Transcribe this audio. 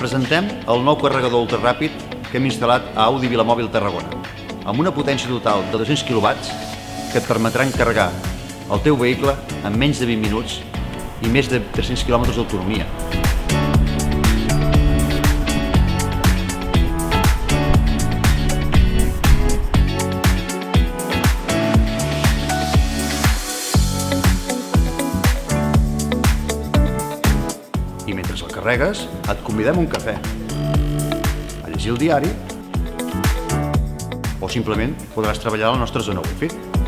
presentem el nou carregador ultraràpid que hem instal·lat a Audi Vilamòbil Tarragona, amb una potència total de 200 kW que et permetran carregar el teu vehicle en menys de 20 minuts i més de 300 km d'autonomia. I mentre el carregues, et convidem a un cafè, a llegir el diari o simplement podràs treballar a la nostra zona Wi-Fi.